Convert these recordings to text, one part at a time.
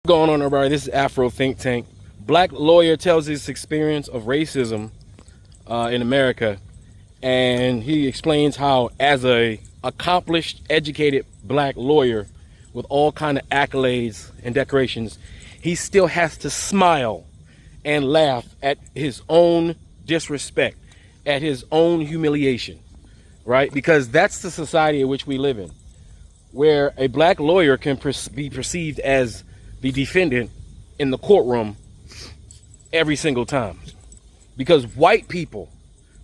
Going on, everybody? This is Afro Think Tank. Black lawyer tells his experience of racism in America, and he explains how, as a accomplished, educated black lawyer with all kind of accolades and decorations, he still has to smile and laugh at his own disrespect, at his own humiliation, right? Because that's the society in which we live in, where a black lawyer can be perceived as the defendant in the courtroom every single time. Because white people,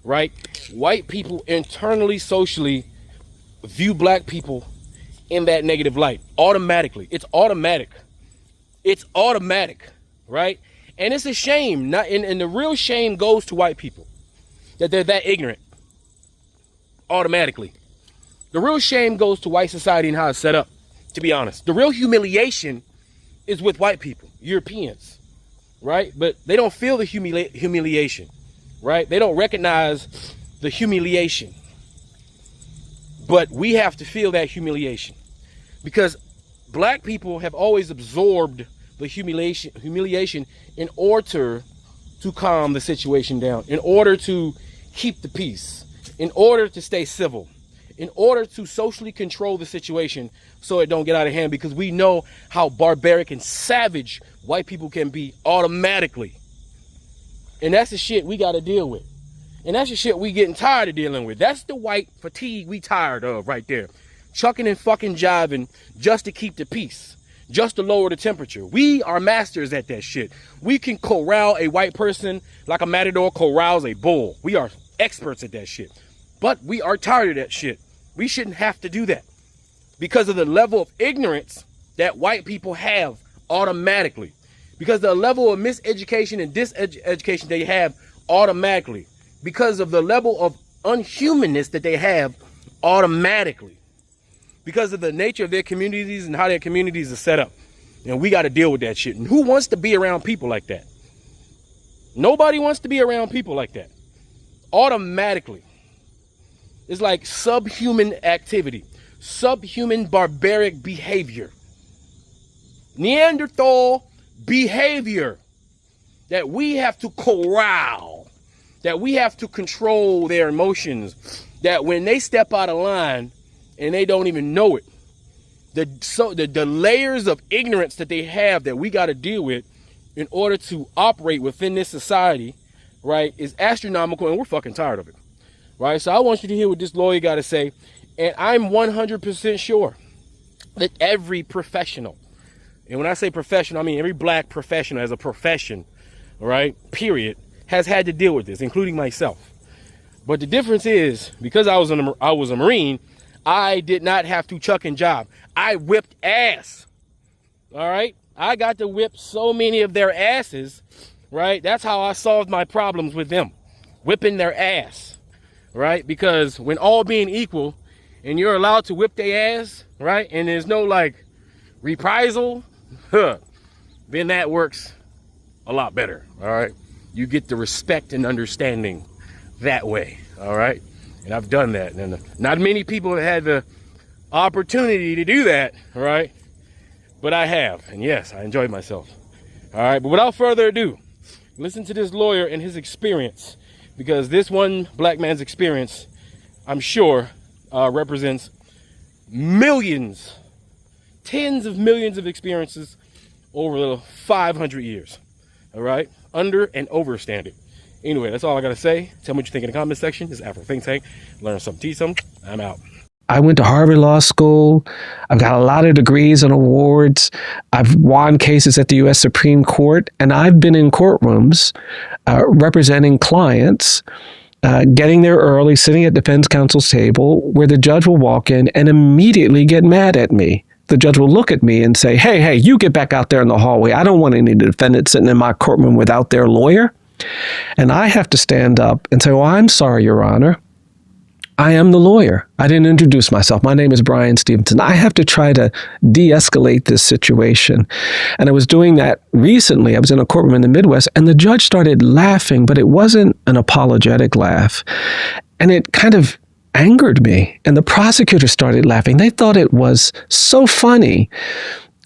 right? White people internally, socially view black people in that negative light automatically. It's automatic. It's automatic, right? And it's a shame. And the real shame goes to white people that they're that ignorant automatically. The real shame goes to white society and how it's set up, to be honest. The real humiliation is with white people, Europeans, right? But they don't feel the humiliation, right? They don't recognize the humiliation. But we have to feel that humiliation because black people have always absorbed the humiliation in order to calm the situation down, in order to keep the peace, in order to stay civil, in order to socially control the situation so it don't get out of hand, because we know how barbaric and savage white people can be automatically. And that's the shit we got to deal with. And that's the shit we getting tired of dealing with. That's the white fatigue we tired of right there. Chucking and fucking jiving just to keep the peace, just to lower the temperature. We are masters at that shit. We can corral a white person like a matador corrals a bull. We are experts at that shit. But we are tired of that shit. We shouldn't have to do that because of the level of ignorance that white people have automatically, because the level of miseducation and diseducation they have automatically, because of the level of unhumanness that they have automatically, because of the nature of their communities and how their communities are set up. And we got to deal with that shit. And who wants to be around people like that? Nobody wants to be around people like that. Automatically. It's like subhuman activity, subhuman barbaric behavior, Neanderthal behavior that we have to corral, that we have to control their emotions, that when they step out of line and they don't even know it, the layers of ignorance that they have that we got to deal with in order to operate within this society, right, is astronomical, and we're fucking tired of it. Right, so I want you to hear what this lawyer got to say, and I'm 100% sure that every professional, and when I say professional, I mean every black professional as a profession, right, period, has had to deal with this, including myself. But the difference is, because I was a Marine, I did not have to chuck and jive. I whipped ass. All right, I got to whip so many of their asses, right? That's how I solved my problems with them, whipping their ass. Right? Because when all being equal and you're allowed to whip their ass, right? And there's no like reprisal, then that works a lot better. All right. You get the respect and understanding that way. All right. And I've done that. And not many people have had the opportunity to do that. All right. But I have. And yes, I enjoyed myself. All right. But without further ado, listen to this lawyer and his experience. Because this one black man's experience, I'm sure, represents millions, tens of millions of experiences over the 500 years. All right? Under and over standard. Anyway, that's all I got to say. Tell me what you think in the comment section. This is Afro Think Tank. Learn something, teach something. I'm out. I went to Harvard Law School. I've got a lot of degrees and awards. I've won cases at the U.S. Supreme Court, and I've been in courtrooms representing clients, getting there early, sitting at defense counsel's table, where the judge will walk in and immediately get mad at me. The judge will look at me and say, hey, you get back out there in the hallway. I don't want any defendants sitting in my courtroom without their lawyer. And I have to stand up and say, well, I'm sorry, Your Honor. I am the lawyer. I didn't introduce myself. My name is Brian Stevenson. I have to try to de-escalate this situation. And I was doing that recently. I was in a courtroom in the Midwest, and the judge started laughing, but it wasn't an apologetic laugh. And it kind of angered me. And the prosecutor started laughing. They thought it was so funny.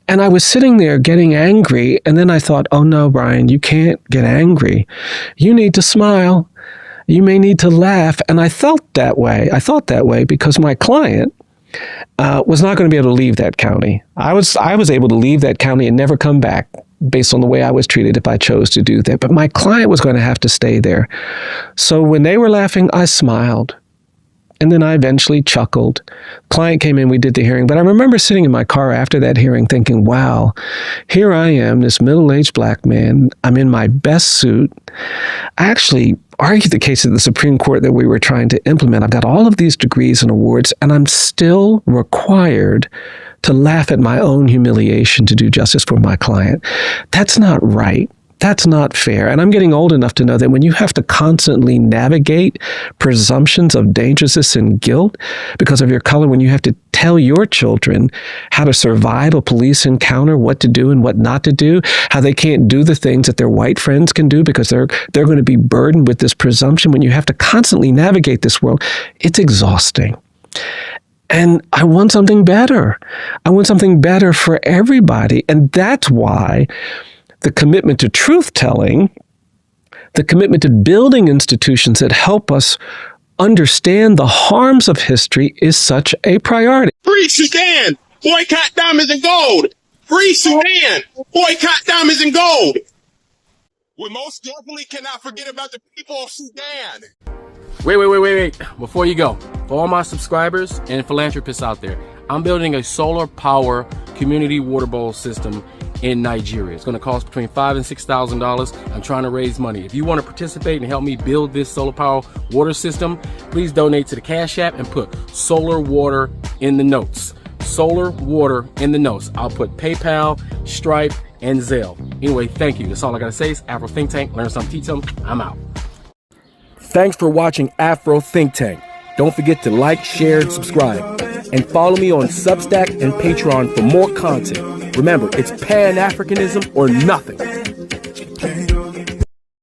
And I was sitting there getting angry. And then I thought, oh no, Brian, you can't get angry. You need to smile. You may need to laugh. And I felt that way. I thought that way because my client was not going to be able to leave that county. I was able to leave that county and never come back based on the way I was treated if I chose to do that. But my client was going to have to stay there. So when they were laughing, I smiled. And then I eventually chuckled. Client came in, we did the hearing. But I remember sitting in my car after that hearing thinking, wow, here I am, this middle-aged black man. I'm in my best suit. I actually argued the case at the Supreme Court that we were trying to implement. I've got all of these degrees and awards, and I'm still required to laugh at my own humiliation to do justice for my client. That's not right. That's not fair. And I'm getting old enough to know that when you have to constantly navigate presumptions of dangerousness and guilt because of your color, when you have to tell your children how to survive a police encounter, what to do and what not to do, how they can't do the things that their white friends can do because they're going to be burdened with this presumption, when you have to constantly navigate this world, it's exhausting. And I want something better. I want something better for everybody. And that's why the commitment to truth-telling, the commitment to building institutions that help us understand the harms of history is such a priority. Free Sudan! Boycott diamonds and gold! Free Sudan! Boycott diamonds and gold! We most definitely cannot forget about the people of Sudan! Wait. Before you go, for all my subscribers and philanthropists out there, I'm building a solar power community water bowl system in Nigeria. It's going to cost between $5,000 and $6,000. I'm trying to raise money. If you want to participate and help me build this solar power water system, please donate to the Cash App and put solar water in the notes. Solar water in the notes. I'll put PayPal, Stripe, and Zelle. Anyway, thank you. That's all I got to say. It's Afro Think Tank. Learn something, teach them. I'm out. Thanks for watching Afro Think Tank. Don't forget to like, share, and subscribe. And follow me on Substack and Patreon for more content. Remember, it's Pan-Africanism or nothing.